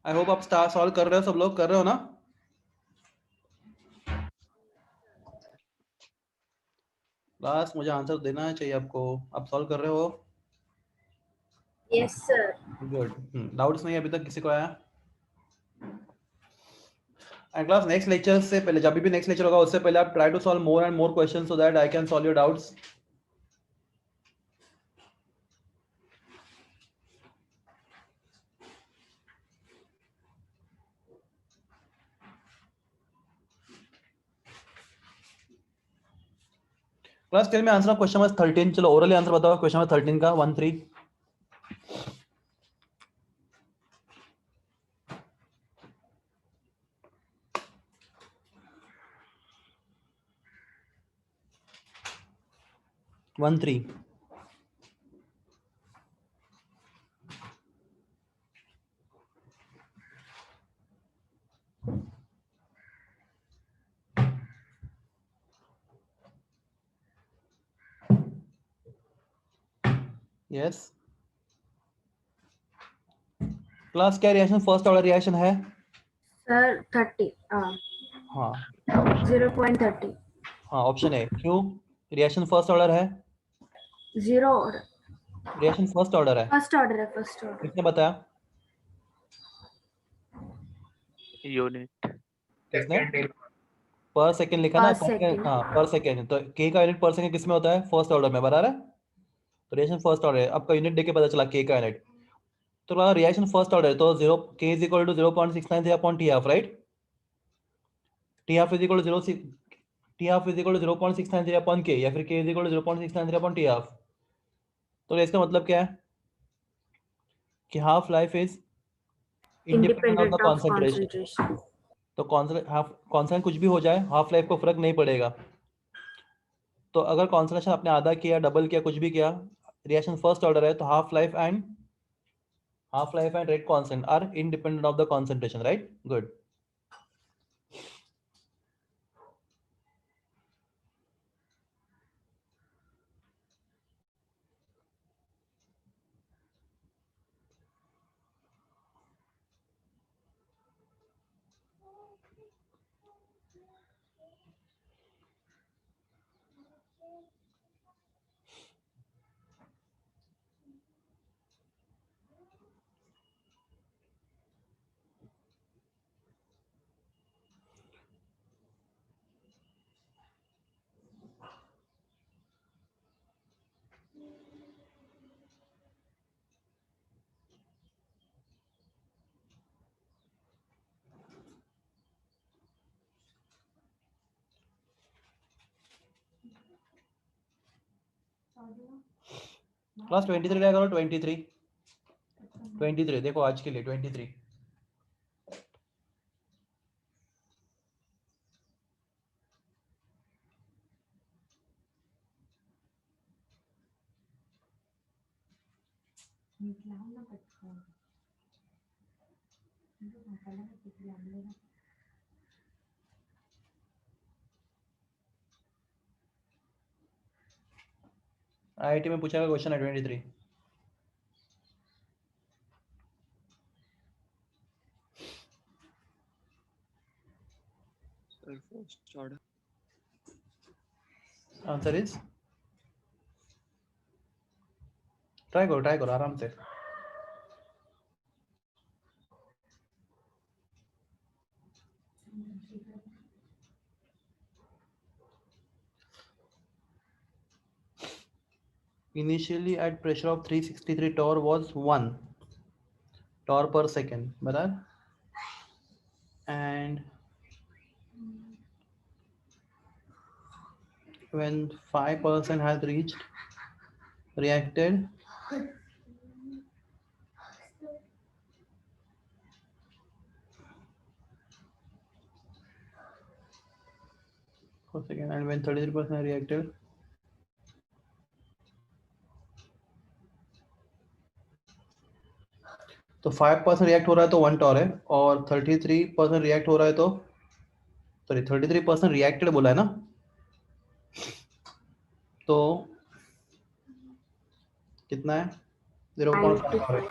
I hope आप स्टार सॉल्व कर रहे हो, सब लोग कर रहे हो ना? लास्ट मुझे आंसर देना चाहिए आपको, आप सॉल्व कर रहे हो? Yes sir. गुड। डाउट्स नहीं है अभी तक किसी को आया? एंड क्लास नेक्स्ट लेक्चर से पहले, जब भी नेक्स्ट लेक्चर होगा उससे पहले आप try to solve more and more question so that I can solve your doubts. Class tell me answer of question number 13, चलो ओरली आंसर बताओ क्वेश्चन नंबर 13 का, 1-3। One three. यस क्लास, क्या रिएक्शन फर्स्ट ऑर्डर रिएक्शन है? सर 30, हाँ 0.30। हाँ ऑप्शन है, क्यों रिएक्शन फर्स्ट ऑर्डर है? Zero order, reaction first order है, फर्स्ट ऑर्डर है, फर्स्ट ऑर्डर। किसने बताया? यूनिट। किसने? सेकंड पर सेकंड लिखा ना, पर पर सेकंड। हाँ पर सेकंड, तो के का यूनिट पर सेकंड किस में होता है? फर्स्ट ऑर्डर में, बराबर है? तो रिएक्शन फर्स्ट ऑर्डर है, आपका यूनिट देके पता चला के का यूनिट। तो रिएक्शन फर्स्ट ऑर्डर है, तो 0 k is equal to 0.693 upon t half, right? T half is equal to 0 t half is equal to 0.693 upon k, या फिर k is equal to 0.693 upon t half. तो इसका मतलब क्या है कि half life is independent of the independent of concentration. Concentration. तो कॉन्सेंट्रेशन कुछ भी हो जाए, हाफ लाइफ को फर्क नहीं पड़ेगा। तो अगर कॉन्सेंट्रेशन आपने आधा किया, डबल किया, कुछ भी किया, रिएक्शन फर्स्ट ऑर्डर है, तो half life and rate constant are independent of the concentration, right? Good. Class 23 क्या करो 23 देखो आज के लिए 23 आईआईटी में पूछा गया क्वेश्चन है 23 sir first order answer is try करो आराम से initially at pressure of 363 torr was 1 torr per second बराबर and when 5% has reached reacted per second and when 33% reacted तो 5% रिएक्ट हो रहा है तो 1 टॉर है और 33% रिएक्ट हो रहा है तो सॉरी 33% रिएक्टेड बोला है ना तो कितना है 0.5 टॉर है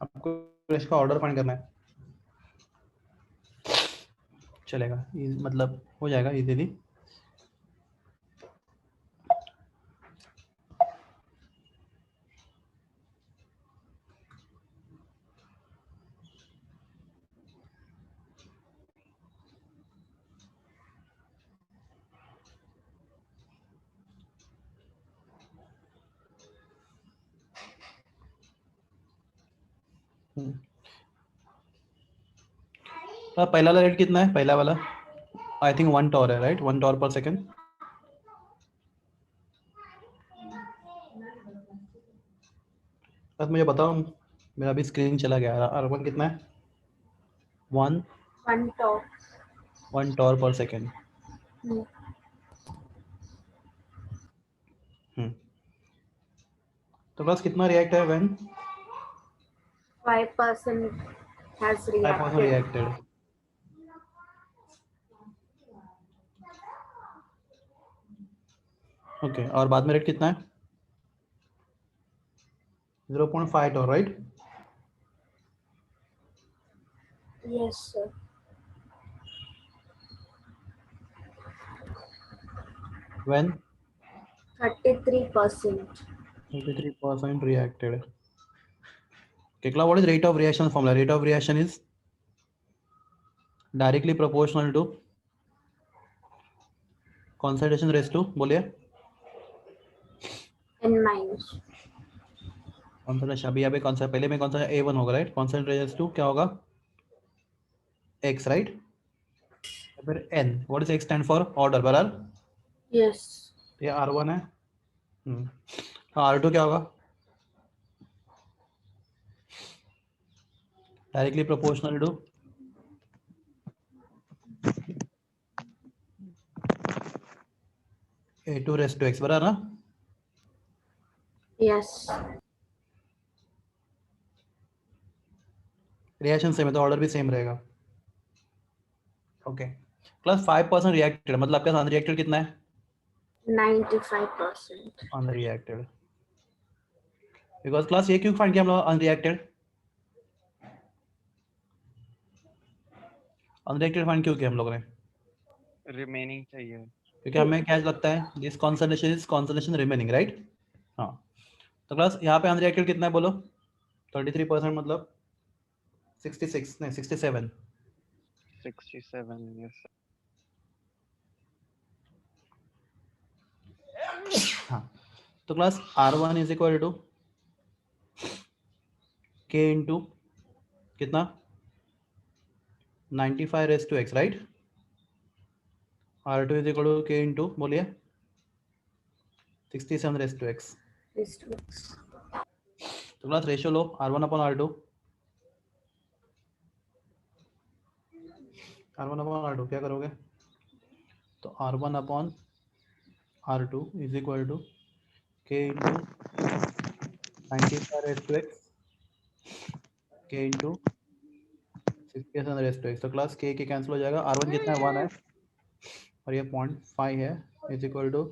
आपको इसका ऑर्डर फाइंड करना है चलेगा मतलब हो जाएगा इजीली पहला वाला रेट कितना है पहला वाला आई थिंक 1 टॉर है राइट 1 टॉर पर सेकंड बस मुझे बताओ मेरा भी स्क्रीन चला गया R1 कितना है 1 टॉर पर सेकंड तो बस कितना रिएक्ट है when 5% has reacted. reacted okay और बाद में रेट कितना है 0.5 टॉर right Yes, sir. when 33%. 33% reacted okay what is rate of reaction formula rate of reaction is directly proportional to concentration raised to बोलिए N minus. concentration अभी यहाँ पे कौन सा पहले में कौन सा A1 होगा राइट concentration raised to क्या होगा X राइट फिर N what is X stand for order बराबर Yes. ये R1 है R2 क्या होगा directly proportional to A2 raise to X बराबर ना Yes. रिएक्शन सेम है तो ऑर्डर भी सेम रहेगा ओके प्लस 5% रिएक्टेड मतलब आपका अनरिएक्टेड कितना है 95%. अनरिएक्टेड बिकॉज क्लास ये क्यों फाइंड किया हम लोग अनरिएक्टेड फाइंड क्यों किया हम लोगों ने रिमेनिंग चाहिए क्योंकि हमें क्या लगता है this concentration is concentration remaining right हाँ तो क्लास यहाँ पे अनरिएक्टेड कितना है बोलो 33% मतलब 66 नहीं 67 yes हाँ तो class R1 is equal to K into कितना 95 raise to X right R2 is equal to K into बोलिए 67 raise to x। is to x. तो क्लास रेशियो लो R1 upon R2, R1 upon R2 क्या करोगे? तो R1 upon R2 is equal to K into 95 raise to x, K into 67 raise to x। तो क्लास K कैंसिल हो जाएगा, R1 कितना है 1 है और ये 0.5 है इज इक्वल टू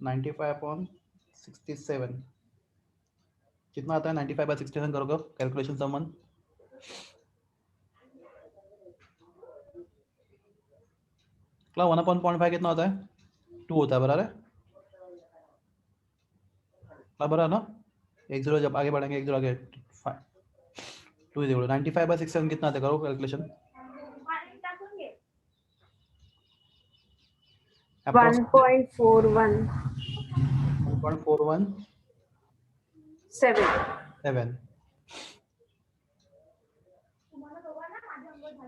95 अपॉन 67 कितना आता है? 95 बाय 67 करोगे कैलकुलेशन समवन। क्लास 1 अपॉन 0.5 कितना होता है? 2 होता है, बराबर है? बराबर है ना? एक जीरो जब आगे बढ़ेंगे, एक जीरो आगे 2 इज इक्वल 95 बाय 67 कितना आता है? करो कैलकुलेशन। 1.41 1.417 7.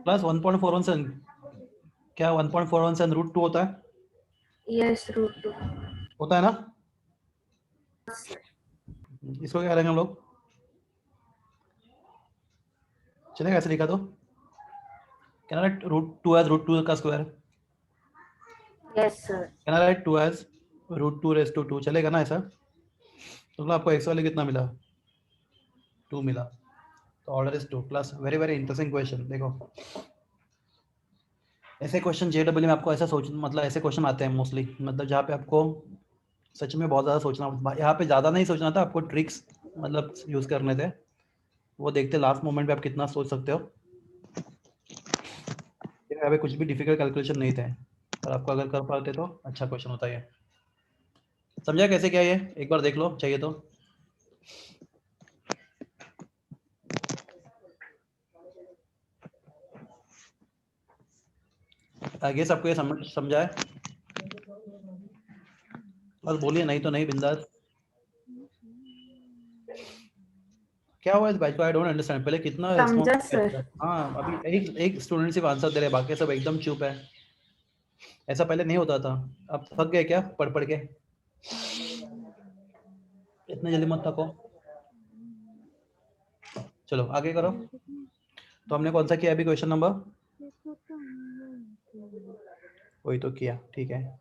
प्लस 1.417 क्या 1.417 रूट 2 होता है? Yes, root 2. होता है ना? Sir. इसको क्या करेंगे हम लोग? चलेगा ऐसे लिखा तो can I write root 2 as root 2 का square? Yes, sir. Can I write 2 as root 2 raise to 2? चलेगा ना ऐसा? तो आपको एक्स वाले कितना मिला? 2 मिला। तो order is 2 plus very very interesting question. देखो ऐसे क्वेश्चन जेडब्ल्यू में आपको ऐसा सोच मतलब ऐसे क्वेश्चन आते हैं मोस्टली, मतलब जहाँ पे आपको सच में बहुत ज़्यादा सोचना, यहाँ पे ज़्यादा नहीं सोचना था, आपको ट्रिक्स मतलब यूज़ करने थे। वो देखते लास्ट मोमेंट पे आप कितना सोच सकते हो। यहाँ पे कुछ भी डिफिकल्ट कैलकुलेशन नहीं थे, पर आपको अगर कर पाते तो अच्छा क्वेश्चन होता है। समझा कैसे क्या? ये एक बार देख लो चाहिए तो। आगे सबको ये समझा है? बस बोलिए, नहीं तो नहीं, बिंदास। क्या हुआ इस बैच को? I don't understand. पहले कितना समझा रिस्पॉन्स। सर। हाँ अभी एक स्टूडेंट सिर्फ आंसर दे रहे, बाकी सब एकदम चुप है। ऐसा पहले नहीं होता था। अब थक गए क्या पढ़ पढ़ के? इतने जल्दी मत थको। चलो आगे करो। तो हमने कौन सा किया अभी क्वेश्चन नंबर? वही तो किया, ठीक है।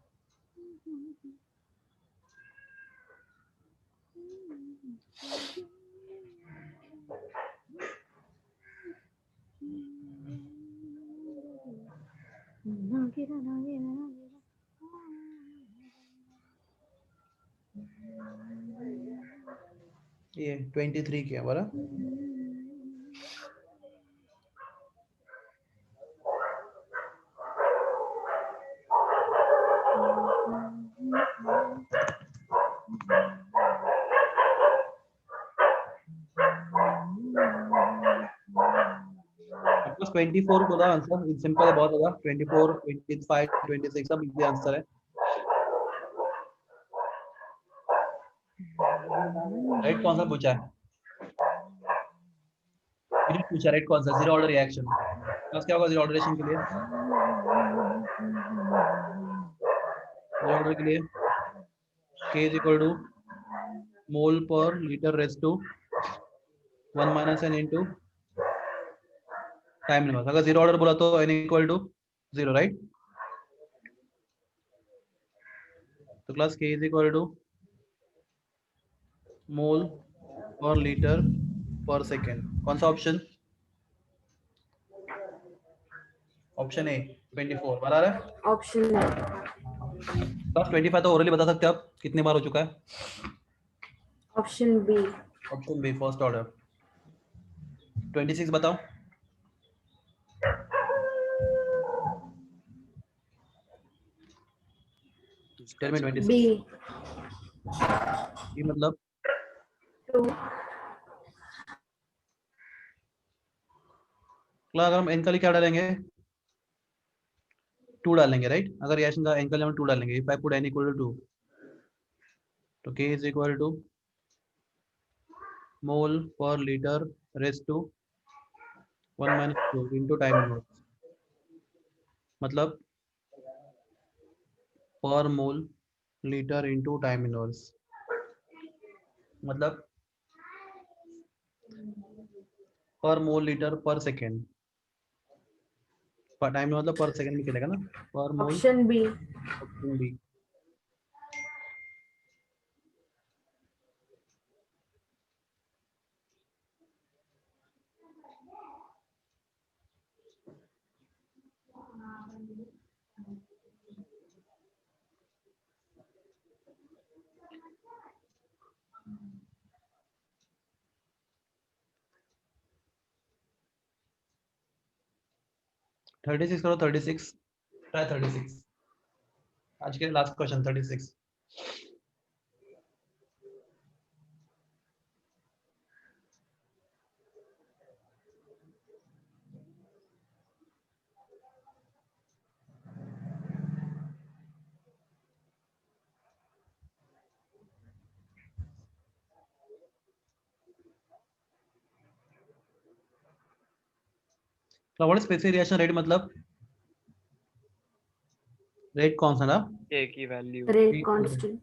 ये 23 किया बरा। प्लस 24 बोला आंसर, सिंपल है, बहुत होगा। 24 25 26 सब इजी आंसर है। राइट कौन सा पूछा है? यूनिट पूछा, राइट कौन सा? Zero order reaction. प्लस क्या होगा जीरो ऑर्डर रिएक्शन के लिए? जीरो ऑर्डर के लिए K is equal to mole per litre raise to 1 minus n into time number. अगर जीरो ऑर्डर बोला तो n इक्वल टू 0, राइट? तो class K is equal to mole per litre per second. कौन सा ऑप्शन? ऑप्शन ए 24 बराबर है। ऑप्शन है। क्लास 25 तो ओरली बता सकते हो आप कितनी बार हो चुका है? Option B. Option B first order. 26 बताओ। टेल मी 26 बी ये मतलब 2। क्लास अगर हम n का लिए क्या डालेंगे? 2 डालेंगे, राइट? अगर रिएक्शन का n का लिए हम 2 डालेंगे। If I put n equal to 2 तो K is equal to mole per litre raise to 1 minus 2 into time inverse. मतलब per mole litre into time inverse, मतलब per mole litre per second, per time मतलब पर सेकेंड में चलेगा ना, per mole. Option B. Option B. Thirty six करो, 36 ट्राई 36, आज के last question 36। What is specific reaction rate, मतलब रेट कौन सा ना, के की वैल्यू। Rate constant.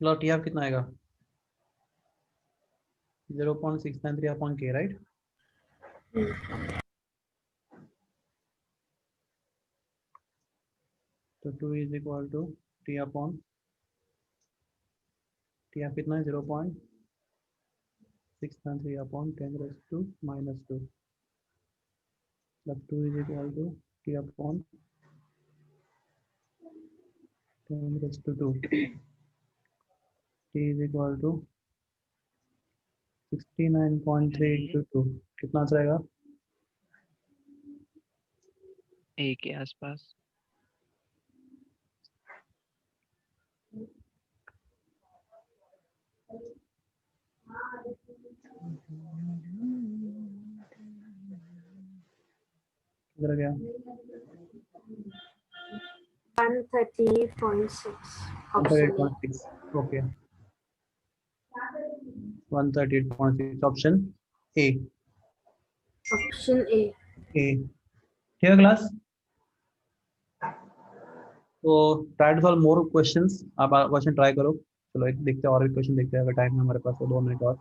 लो टी आप कितना आएगा, 0.693 अपॉन के, राइट। तो 2 is equal to T upon T आप कितना है, 0.693 अपॉन 10⁻⁻², मतलब 2 is equal to T upon 10⁻², T is equal to 69.3 into 2, कितना आ जाएगा, ए के आसपास। किधर गया, 138.6 option A. 138.6, okay 138.6 option A. Option A. A ठीक है क्लास। तो try to solve more questions, आप क्वेश्चन ट्राई करो। चलो एक देखते हैं, और भी क्वेश्चन देखते हैं, अगर टाइम है हमारे पास तो 2 मिनट और।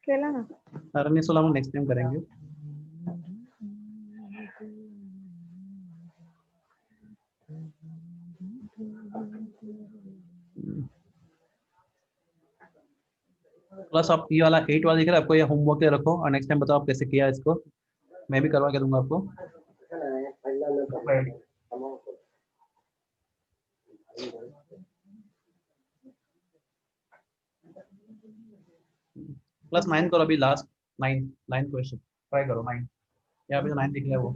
केला ना। अरे नहीं, सोलह हम नेक्स्ट टाइम करेंगे। प्लस आप ये वाला 8 वाला दिख रहा है आपको, ये होमवर्क रखो और नेक्स्ट टाइम बताओ आप कैसे किया इसको, मैं भी करवा के दूंगा आपको। प्लस 9 करो, अभी लास्ट 9 क्वेश्चन ट्राई करो, 9 यहाँ पे जो 9 दिख रहा है वो।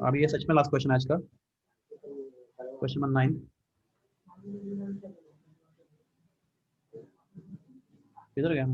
अभी ये सच में लास्ट क्वेश्चन है आज का, क्वेश्चन नंबर 9। किधर गया,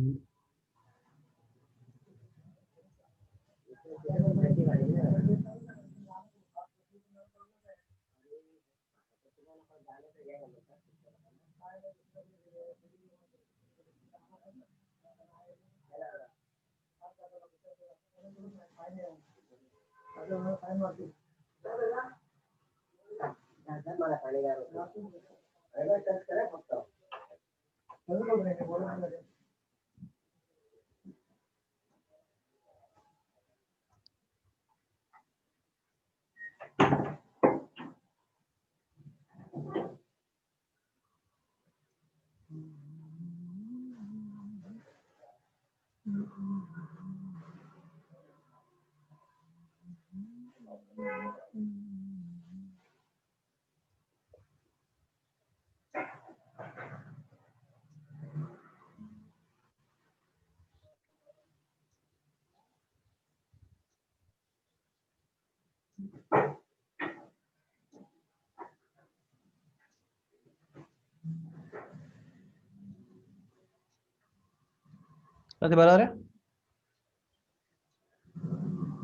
कैसे बराबर है?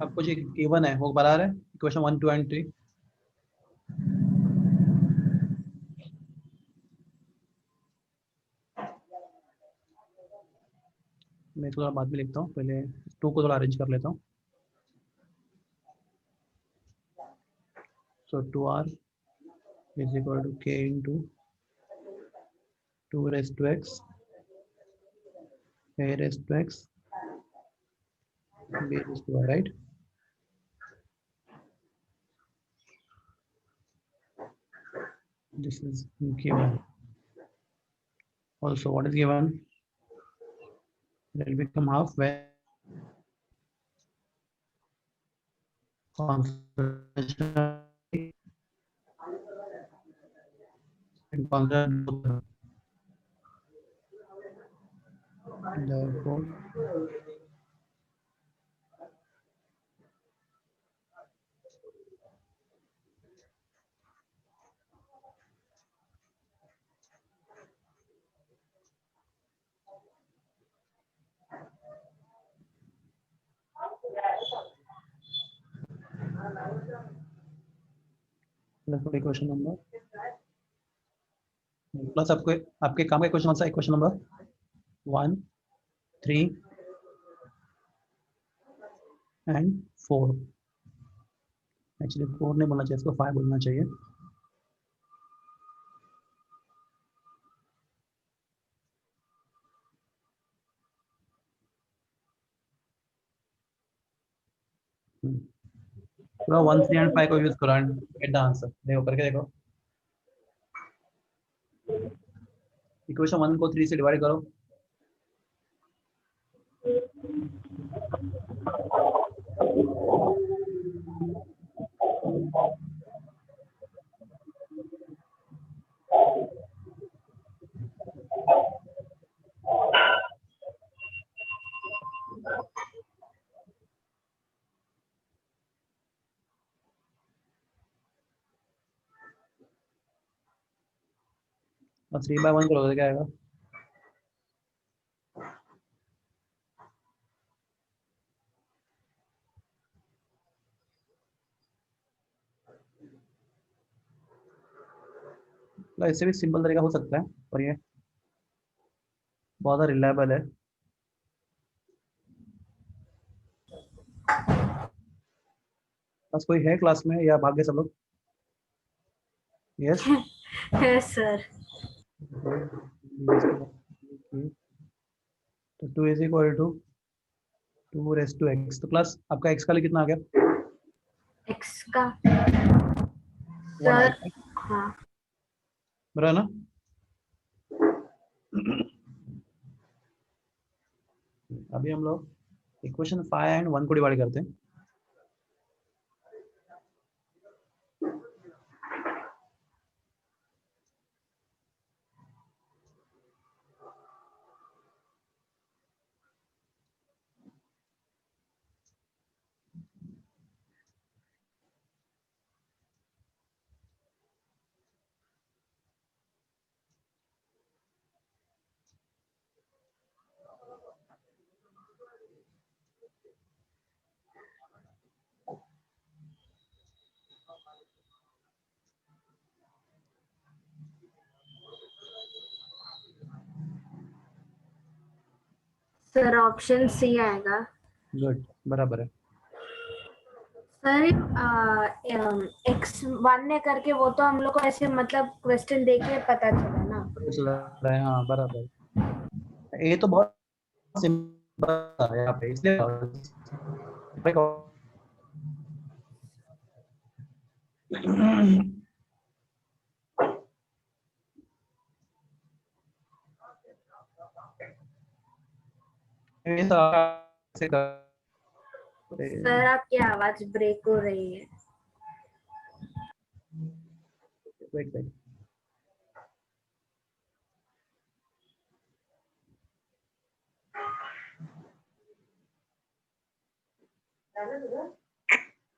अब कुछ गिवन है वो बराबर है, इक्वेशन 1 2 एंड 3। मैं थोड़ा बाद में लिखता हूँ, पहले 2 को थोड़ा अरेंज कर लेता हूँ। So 2r is equal to k into 2 raised to x, a raised to x, b raised to y, right? This is given. Also, what is given? It will become half when concentration and concentration. Therefore, let's put equation number plus आपको आपके काम का इक्वेशन कौन सा? Equation number 1 3 and 4। एक्चुअली 4 नहीं बोलना चाहिए, इसको 5 बोलना चाहिए। पूरा 1 3 एंड 5 को यूज करो एंड गेट द आंसर। देखो करके देखो, इक्वेशन 1 को 3 से डिवाइड करो, और 3/1 करोगे तो क्या आएगा? मतलब इससे भी सिंपल तरीका हो सकता है, पर ये बहुत रिलायबल है। बस कोई है क्लास में या भाग गए सब लोग? Yes Yes, sir. तो 2 is equal to 2 raise to x। तो क्लास आपका x का लिए कितना आ गया? X का 1 सर, आएगा, हाँ बराबर ना? अभी हम लोग इक्वेशन 5 एंड 1 को डिवाइड करते हैं। सर, ऑप्शन सी आएगा। गुड, बराबर है। सर, X1 ने करके वो तो हम लोग को ऐसे मतलब क्वेश्चन देख के पता चला ना। चल रहा है, हाँ बराबर। ये तो बहुत सिंपल है यहाँ पे, इसलिए सर, आपकी आवाज ब्रेक हो रही है। wait.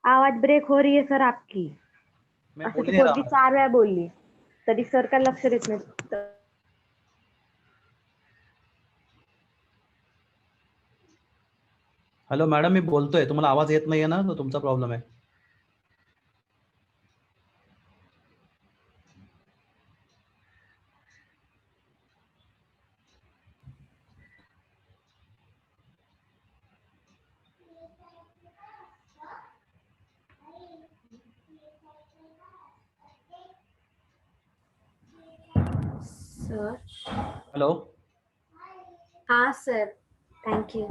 आवाज ब्रेक हो रही है सर आपकी. मैं असं बोल ती नहीं रहा पोरगी हूँ. 4 वेळा बोलली तरी सर काय लक्ष देत नाही. हॅलो मॅडम, मी बोलतोय, तुम्हाला आवाज येत नाहीये ना, तो तुमचा प्रॉब्लेम आहे. सर. हॅलो. हाँ सर, थैंक यू.